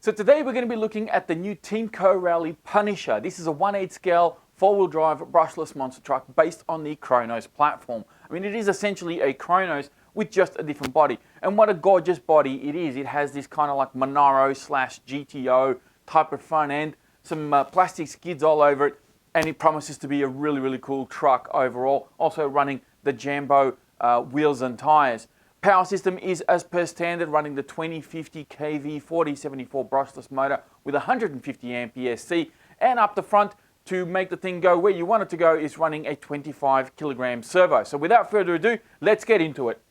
So today we're going to be looking at the new Teamco Rally Punisher. This is a 1/8 scale, 4-wheel drive, brushless monster truck based on the Kronos platform. I mean, it is essentially a Kronos with just a different body. And what a gorgeous body it is. It has this kind of like Monaro / GTO type of front end, some plastic skids all over it, and it promises to be a really cool truck overall. Also running the Jambo wheels and tires. Power system is as per standard, running the 2050 kV 4074 brushless motor with 150 amp ESC, and up the front to make the thing go where you want it to go is running a 25 kilogram servo. So without further ado, let's get into it.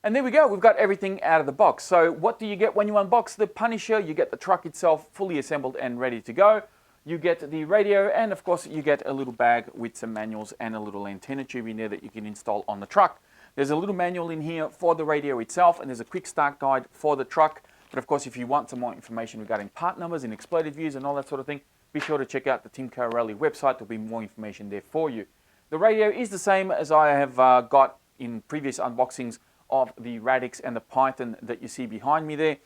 And there we go, we've got everything out of the box. So what do you get when you unbox the Punisher? You get the truck itself fully assembled and ready to go. You get the radio, and of course you get a little bag with some manuals and a little antenna tube in there that you can install on the truck. There's a little manual in here for the radio itself, and there's a quick start guide for the truck. But of course, if you want some more information regarding part numbers and exploded views and all that sort of thing, be sure to check out the Teamco Rally website. There'll be more information there for you. The radio is the same as I have got in previous unboxings of the Radix and the Python that you see behind me there.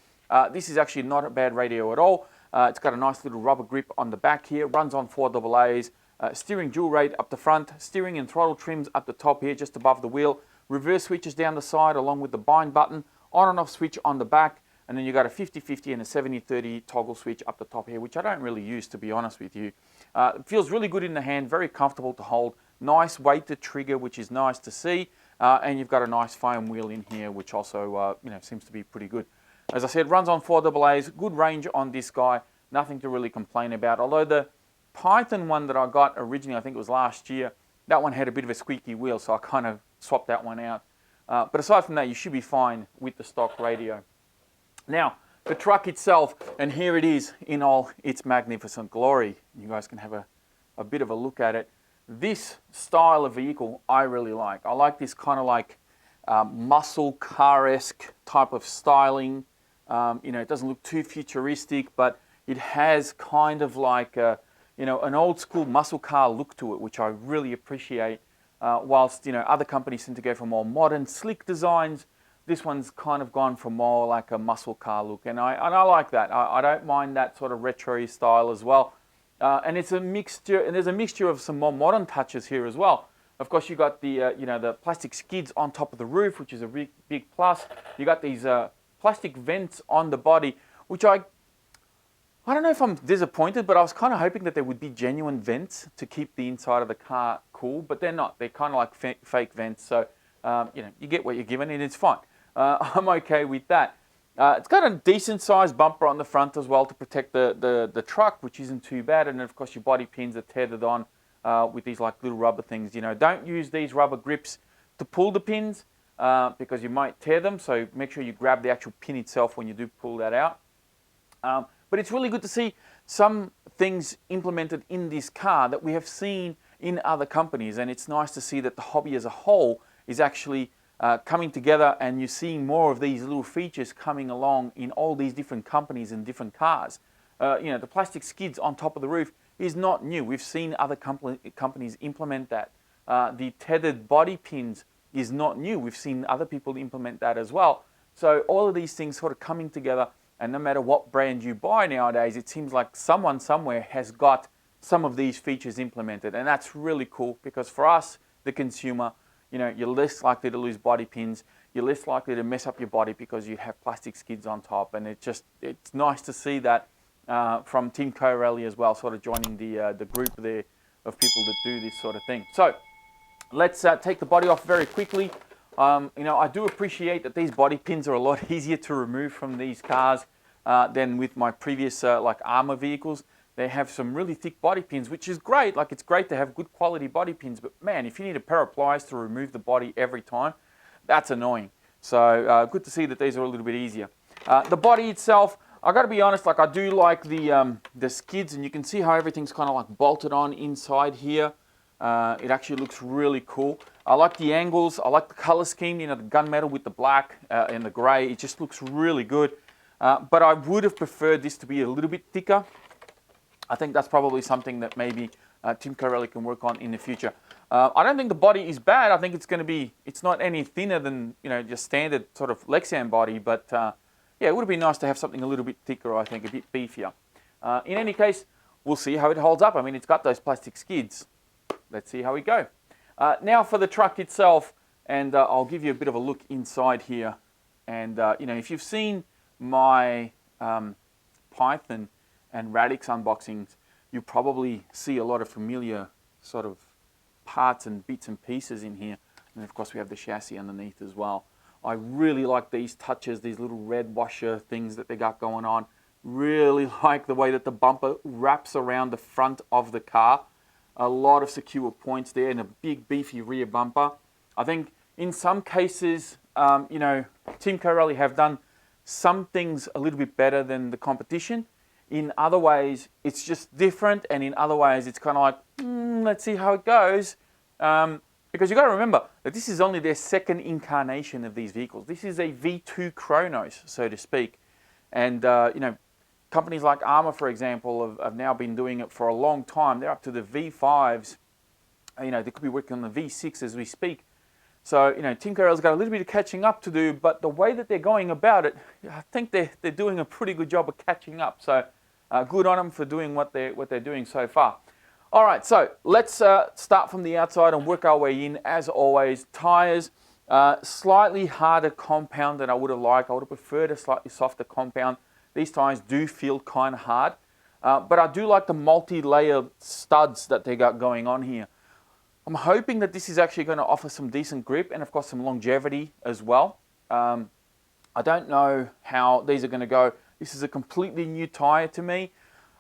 This is actually not a bad radio at all. It's got a nice little rubber grip on the back here, runs on 4 AA's, steering dual rate up the front, steering and throttle trims up the top here just above the wheel, reverse switches down the side along with the bind button, on and off switch on the back, and then you got a 50/50 and a 70/30 toggle switch up the top here, which I don't really use, to be honest with you. It feels really good in the hand, very comfortable to hold, nice weighted trigger, which is nice to see. And you've got a nice foam wheel in here, which also seems to be pretty good. As I said, runs on 4 AA's, good range on this guy, nothing to really complain about. Although the Python one that I got originally, I think it was last year, that one had a bit of a squeaky wheel, so I kind of swapped that one out. But aside from that, you should be fine with the stock radio. Now, the truck itself, and here it is in all its magnificent glory. You guys can have a bit of a look at it. This style of vehicle I really like. I like this kind of like muscle car-esque type of styling. It doesn't look too futuristic, but it has kind of like an old school muscle car look to it, which I really appreciate. Whilst other companies seem to go for more modern, slick designs, this one's kind of gone for more like a muscle car look, and I like that. I don't mind that sort of retro style as well. And it's a mixture, and there's a mixture of some more modern touches here as well. Of course, you got the the plastic skids on top of the roof, which is a big plus. You got these plastic vents on the body, which I don't know if I'm disappointed, but I was kind of hoping that there would be genuine vents to keep the inside of the car cool, but they're not. They're kind of like fake vents, so you get what you're given, and it's fine. I'm okay with that. It's got a decent sized bumper on the front as well to protect the truck, which isn't too bad. And of course your body pins are tethered on with these like little rubber things. Don't use these rubber grips to pull the pins because you might tear them. So make sure you grab the actual pin itself when you do pull that out. But it's really good to see some things implemented in this car that we have seen in other companies. And it's nice to see that the hobby as a whole is actually coming together, and you're seeing more of these little features coming along in all these different companies and different cars. The plastic skids on top of the roof is not new. We've seen other companies implement that. The tethered body pins is not new. We've seen other people implement that as well. So all of these things sort of coming together, and no matter what brand you buy nowadays, it seems like someone somewhere has got some of these features implemented, and that's really cool because for us, the consumer, you're less likely to lose body pins. You're less likely to mess up your body because you have plastic skids on top. And it's nice to see that from Teamco Rally as well, sort of joining the group there of people that do this sort of thing. So let's take the body off very quickly. I do appreciate that these body pins are a lot easier to remove from these cars than with my previous like Armour vehicles. They have some really thick body pins, which is great. Like, it's great to have good quality body pins, but man, if you need a pair of pliers to remove the body every time, that's annoying. So good to see that these are a little bit easier. The body itself, I got to be honest, like I do like the skids, and you can see how everything's kind of like bolted on inside here. It actually looks really cool. I like the angles. I like the color scheme, you know, the gunmetal with the black and the gray. It just looks really good. But I would have preferred this to be a little bit thicker. I think that's probably something that maybe Tim Corelli can work on in the future. I don't think the body is bad. I think it's going to be, it's not any thinner than, you know, just standard sort of Lexan body. But yeah, it would have been nice to have something a little bit thicker, I think, a bit beefier. In any case, we'll see how it holds up. I mean, it's got those plastic skids. Let's see how we go. Now for the truck itself, and I'll give you a bit of a look inside here. And, you know, if you've seen my Python and Radix unboxings, you probably see a lot of familiar sort of parts and bits and pieces in here. And of course we have the chassis underneath as well. I really like these touches, these little red washer things that they got going on. Really like the way that the bumper wraps around the front of the car. A lot of secure points there and a big beefy rear bumper. I think in some cases, you know, Tim Corelli have done some things a little bit better than the competition. In other ways, it's just different, and in other ways, it's kind of like, let's see how it goes. Because you've got to remember that this is only their second incarnation of these vehicles. This is a V2 Chronos, so to speak. And, you know, companies like Armour, for example, have now been doing it for a long time. They're up to the V5s. You know, they could be working on the V6 as we speak. So, you know, Tim Corelli's got a little bit of catching up to do, but the way that they're going about it, I think they're doing a pretty good job of catching up. So, good on them for doing what they're doing so far. All right, so let's start from the outside and work our way in. As always, tyres, slightly harder compound than I would have liked. I would have preferred a slightly softer compound. These tyres do feel kind of hard, but I do like the multi-layer studs that they got going on here. I'm hoping that this is actually going to offer some decent grip and of course some longevity as well. I don't know how these are going to go. This is a completely new tyre to me.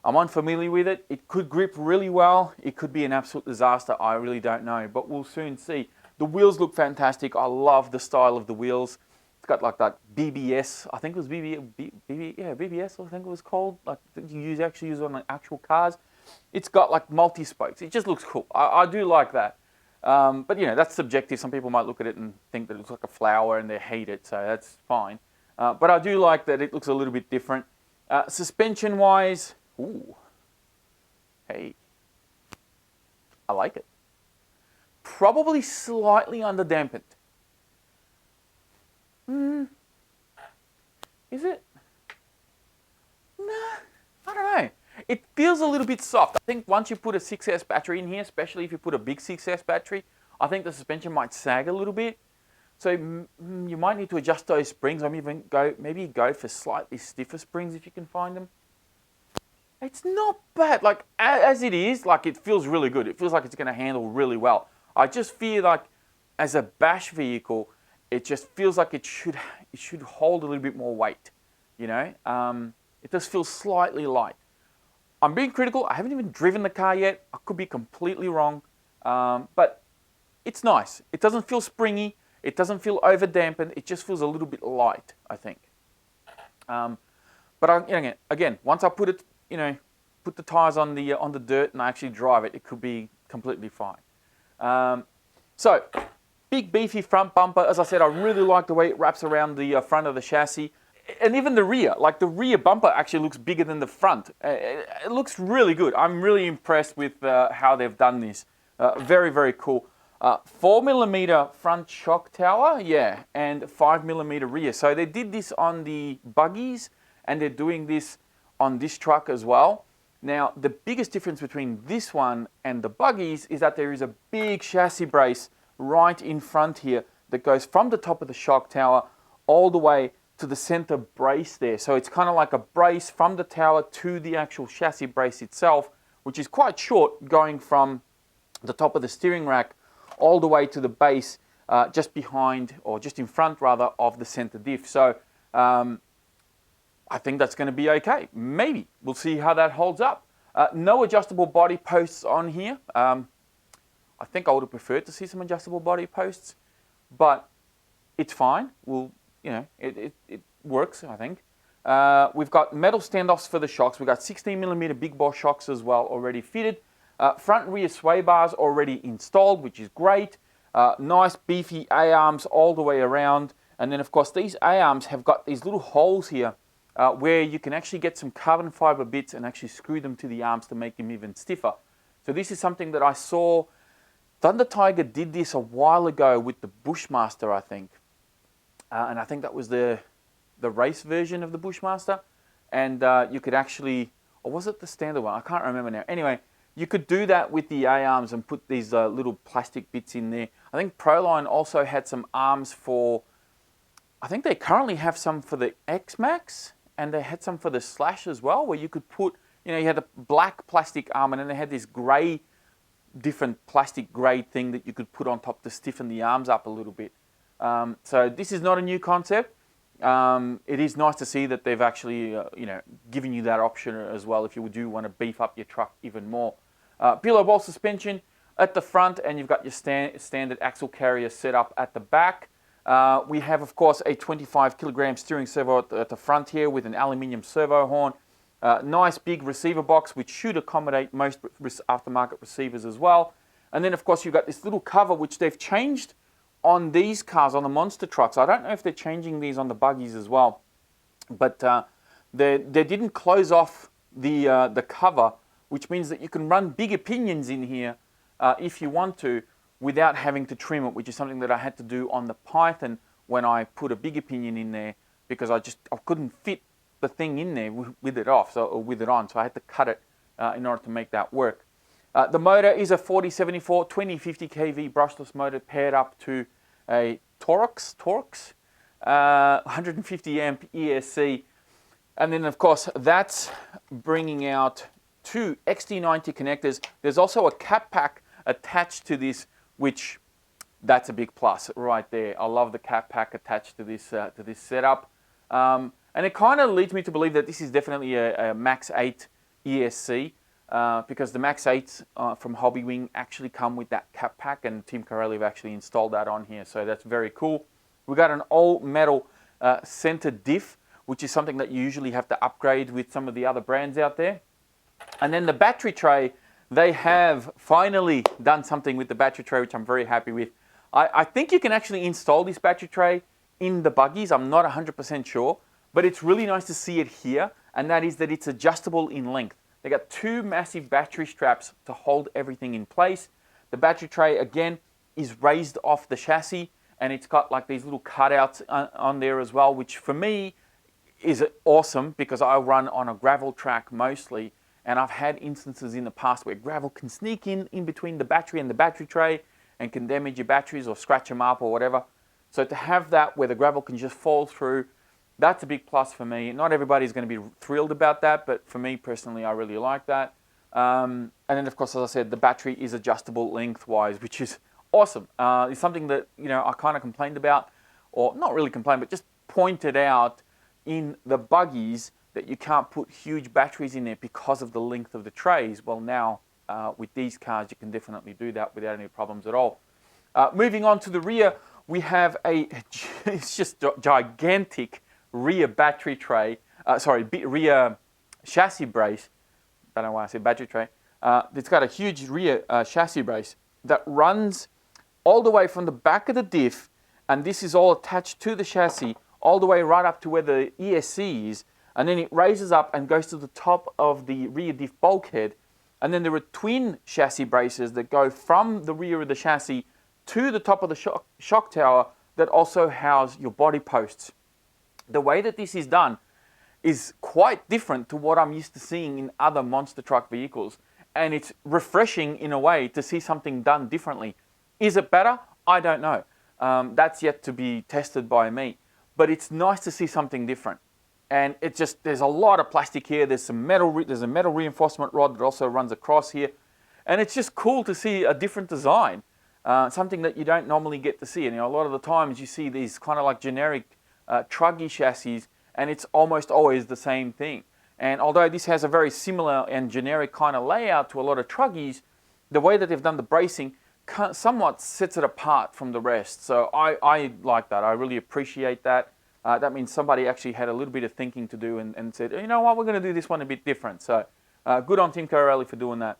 I'm unfamiliar with it. It could grip really well. It could be an absolute disaster. I really don't know, but we'll soon see. The wheels look fantastic. I love the style of the wheels. It's got like that BBS, I think it was BBS, I think it was called. Like you actually use it on like actual cars. It's got like multi-spokes. It just looks cool. I do like that. But you know, that's subjective. Some people might look at it and think that it looks like a flower and they hate it, so that's fine. But I do like that it looks a little bit different. Suspension-wise, ooh, hey, I like it. Probably slightly under-dampened. Is it? Nah, I don't know. It feels a little bit soft. I think once you put a 6S battery in here, especially if you put a big 6S battery, I think the suspension might sag a little bit. So you might need to adjust those springs, or maybe go for slightly stiffer springs if you can find them. It's not bad. Like as it is, like it feels really good. It feels like it's going to handle really well. I just feel like as a bash vehicle, it just feels like it should hold a little bit more weight. You know, it does feel slightly light. I'm being critical. I haven't even driven the car yet. I could be completely wrong, but it's nice. It doesn't feel springy. It doesn't feel over dampened. It just feels a little bit light, I think. But again, once I put it, you know, put the tires on the dirt and I actually drive it, it could be completely fine. So, big beefy front bumper. As I said, I really like the way it wraps around the front of the chassis. And even the rear, like the rear bumper actually looks bigger than the front. It looks really good. I'm really impressed with how they've done this. Very, very cool. 4mm front shock tower, yeah, and 5mm rear. So they did this on the buggies and they're doing this on this truck as well. Now, the biggest difference between this one and the buggies is that there is a big chassis brace right in front here that goes from the top of the shock tower all the way to the center brace there. So it's kind of like a brace from the tower to the actual chassis brace itself, which is quite short, going from the top of the steering rack all the way to the base, just behind, or just in front rather, of the center diff. So I think that's going to be okay. Maybe. We'll see how that holds up. No adjustable body posts on here. I think I would have preferred to see some adjustable body posts, but it's fine. We'll, you know, it works, I think. We've got metal standoffs for the shocks. We've got 16mm big bore shocks as well already fitted. Front and rear sway bars already installed, which is great. Nice beefy A-arms all the way around. And then of course these A-arms have got these little holes here where you can actually get some carbon fiber bits and actually screw them to the arms to make them even stiffer. So this is something that I saw. Thunder Tiger did this a while ago with the Bushmaster, I think. And I think that was the race version of the Bushmaster. And you could actually, or was it the standard one? I can't remember now. Anyway, you could do that with the A-arms and put these little plastic bits in there. I think Proline also had some arms for, I think they currently have some for the X-Max, and they had some for the Slash as well, where you could put, you had a black plastic arm and then they had this grey, different plastic grey thing that you could put on top to stiffen the arms up a little bit. So this is not a new concept. It is nice to see that they've actually, given you that option as well if you do want to beef up your truck even more. Pillow ball suspension at the front, and you've got your standard axle carrier set up at the back. We have, of course, a 25 kilogram steering servo at the front here with an aluminium servo horn. Nice big receiver box, which should accommodate most aftermarket receivers as well. And then, of course, you've got this little cover, which they've changed on these cars, on the monster trucks. I don't know if they're changing these on the buggies as well. But they didn't close off the cover, which means that you can run bigger pinions in here if you want to, without having to trim it, which is something that I had to do on the Python when I put a bigger pinion in there, because I couldn't fit the thing in there with it off, or with it on, so I had to cut it in order to make that work. The motor is a 4074 2050 kV brushless motor paired up to a Torx 150 amp ESC, and then of course that's bringing out two XT90 connectors. There's also a cap pack attached to this, which that's a big plus right there. I love the cap pack attached to this setup, and it kind of leads me to believe that this is definitely a Max 8 ESC, because the Max 8s from Hobbywing actually come with that cap pack, and Team Corelli have actually installed that on here, so that's very cool. We got an all metal center diff, which is something that you usually have to upgrade with some of the other brands out there. And then the battery tray, they have finally done something with the battery tray, which I'm very happy with. I think you can actually install this battery tray in the buggies. I'm not 100% sure, but it's really nice to see it here, and that is that it's adjustable in length. They got two massive battery straps to hold everything in place. The battery tray, again, is raised off the chassis, and it's got like these little cutouts on there as well, which for me is awesome because I run on a gravel track mostly, and I've had instances in the past where gravel can sneak in between the battery and the battery tray and can damage your batteries or scratch them up or whatever. So to have that where the gravel can just fall through, that's a big plus for me. Not everybody's going to be thrilled about that, but for me personally, I really like that. And then, of course, as I said, the battery is adjustable lengthwise, which is awesome. It's something that I kind of complained about, or not really complained, but just pointed out in the buggies that you can't put huge batteries in there because of the length of the trays. Well, now with these cars, you can definitely do that without any problems at all. Moving on to the rear, we have it's just gigantic rear battery tray, rear chassis brace. I don't know why I said battery tray. It's got a huge rear chassis brace that runs all the way from the back of the diff, and this is all attached to the chassis, all the way right up to where the ESC is, and then it raises up and goes to the top of the rear diff bulkhead, and then there are twin chassis braces that go from the rear of the chassis to the top of the shock tower that also house your body posts. The way that this is done is quite different to what I'm used to seeing in other monster truck vehicles, and it's refreshing in a way to see something done differently. Is it better? I don't know. That's yet to be tested by me, but it's nice to see something different. And it's just, there's a lot of plastic here. There's some metal, there's a metal reinforcement rod that also runs across here, and it's just cool to see a different design, something that you don't normally get to see. And a lot of the times you see these kind of like generic truggy chassis, and it's almost always the same thing. And although this has a very similar and generic kind of layout to a lot of truggies, the way that they've done the bracing somewhat sets it apart from the rest. So I like that. I really appreciate that. That means somebody actually had a little bit of thinking to do and said, you know what, we're going to do this one a bit different. So good on Team Corelli for doing that.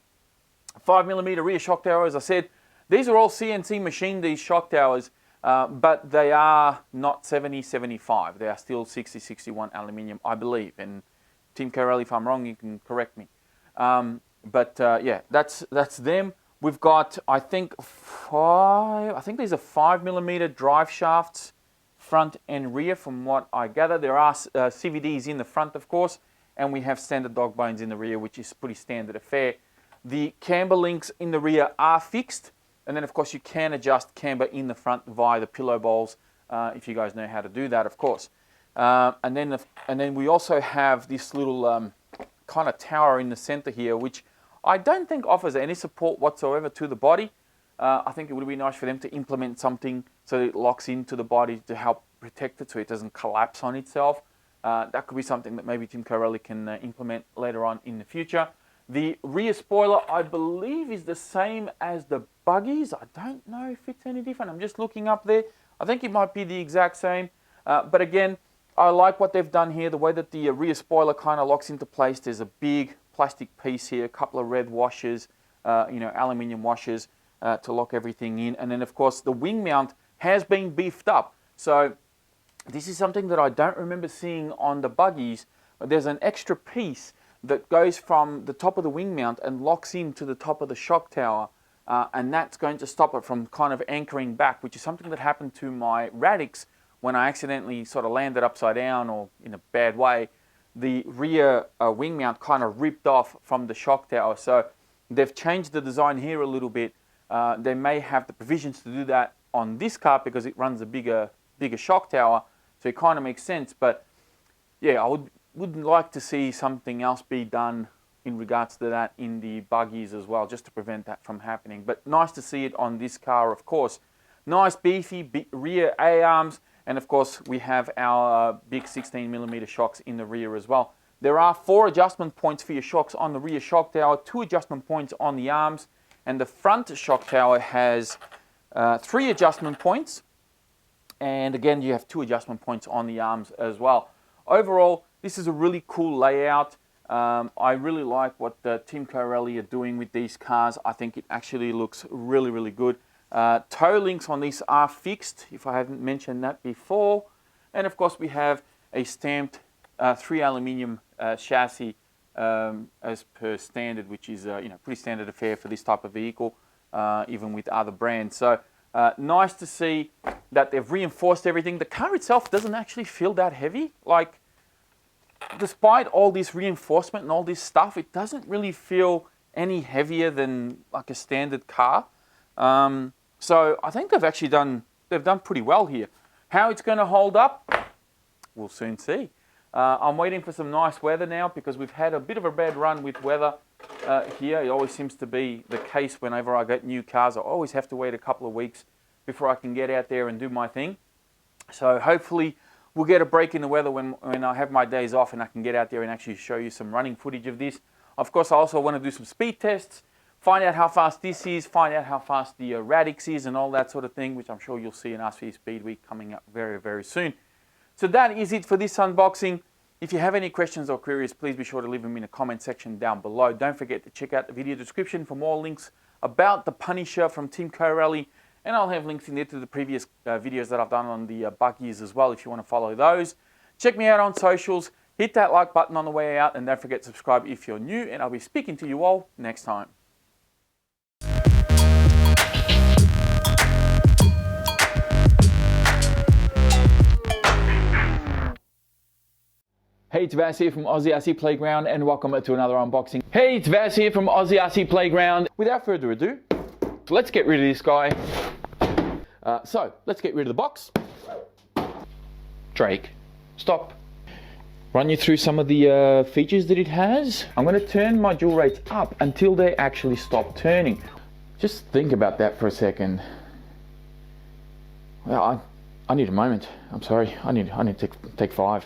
5mm rear shock tower, as I said. These are all CNC machined, these shock towers, but they are not 70-75. They are still 60-61 aluminium, I believe. And Tim Carelli, if I'm wrong, you can correct me. Yeah, that's them. We've got, I think these are 5mm drive shafts, front and rear, from what I gather. There are CVDs in the front, of course, and we have standard dog bones in the rear, which is pretty standard affair. The camber links in the rear are fixed, and then of course you can adjust camber in the front via the pillow bowls, if you guys know how to do that, of course. And then we also have this little kind of tower in the center here, which I don't think offers any support whatsoever to the body. I think it would be nice for them to implement something so that it locks into the body to help protect it so it doesn't collapse on itself. That could be something that maybe Tim Carelli can implement later on in the future. The rear spoiler, I believe, is the same as the buggies. I don't know if it's any different. I'm just looking up there. I think it might be the exact same. But again, I like what they've done here, the way that the rear spoiler kind of locks into place. There's a big plastic piece here, a couple of red washers, aluminium washers to lock everything in. And then, of course, the wing mount has been beefed up. So this is something that I don't remember seeing on the buggies. There's an extra piece that goes from the top of the wing mount and locks into the top of the shock tower. And that's going to stop it from kind of anchoring back, which is something that happened to my Radix when I accidentally sort of landed upside down or in a bad way. The rear wing mount kind of ripped off from the shock tower. So they've changed the design here a little bit. They may have the provisions to do that on this car because it runs a bigger shock tower. So it kind of makes sense. But yeah, I would like to see something else be done in regards to that in the buggies as well, just to prevent that from happening. But nice to see it on this car, of course. Nice beefy rear A-arms. And of course, we have our big 16mm shocks in the rear as well. There are 4 adjustment points for your shocks on the rear shock tower, 2 adjustment points on the arms, and the front shock tower has 3 adjustment points. And again, you have 2 adjustment points on the arms as well. Overall, this is a really cool layout. I really like what Tim Carelli are doing with these cars. I think it actually looks really, really good. Toe links on these are fixed, if I haven't mentioned that before. And of course, we have a stamped 3 aluminium chassis as per standard, which is pretty standard affair for this type of vehicle, even with other brands. So nice to see that they've reinforced everything. The car itself doesn't actually feel that heavy. Like, despite all this reinforcement and all this stuff, it doesn't really feel any heavier than like a standard car. So I think they've done pretty well here. How it's going to hold up, we'll soon see. I'm waiting for some nice weather now because we've had a bit of a bad run with weather here. It always seems to be the case whenever I get new cars. I always have to wait a couple of weeks before I can get out there and do my thing. So hopefully we'll get a break in the weather when I have my days off and I can get out there and actually show you some running footage of this. Of course, I also want to do some speed tests, find out how fast this is, find out how fast the Radix is and all that sort of thing, which I'm sure you'll see in RC Speed Week coming up very, very soon. So that is it for this unboxing. If you have any questions or queries, please be sure to leave them in the comment section down below. Don't forget to check out the video description for more links about the Punisher from Tim Carelli. And I'll have links in there to the previous videos that I've done on the buggies as well if you want to follow those. Check me out on socials. Hit that like button on the way out. And don't forget to subscribe if you're new. And I'll be speaking to you all next time. Hey, it's Vaz here from Aussie RC Playground and welcome to another unboxing. Hey, it's Vaz here from Aussie RC Playground. Without further ado, let's get rid of this guy. So, let's get rid of the box. Drake, stop. Run you through some of the features that it has. I'm going to turn my dual rates up until they actually stop turning. Just think about that for a second. Well, I need a moment. I'm sorry. I need to take 5.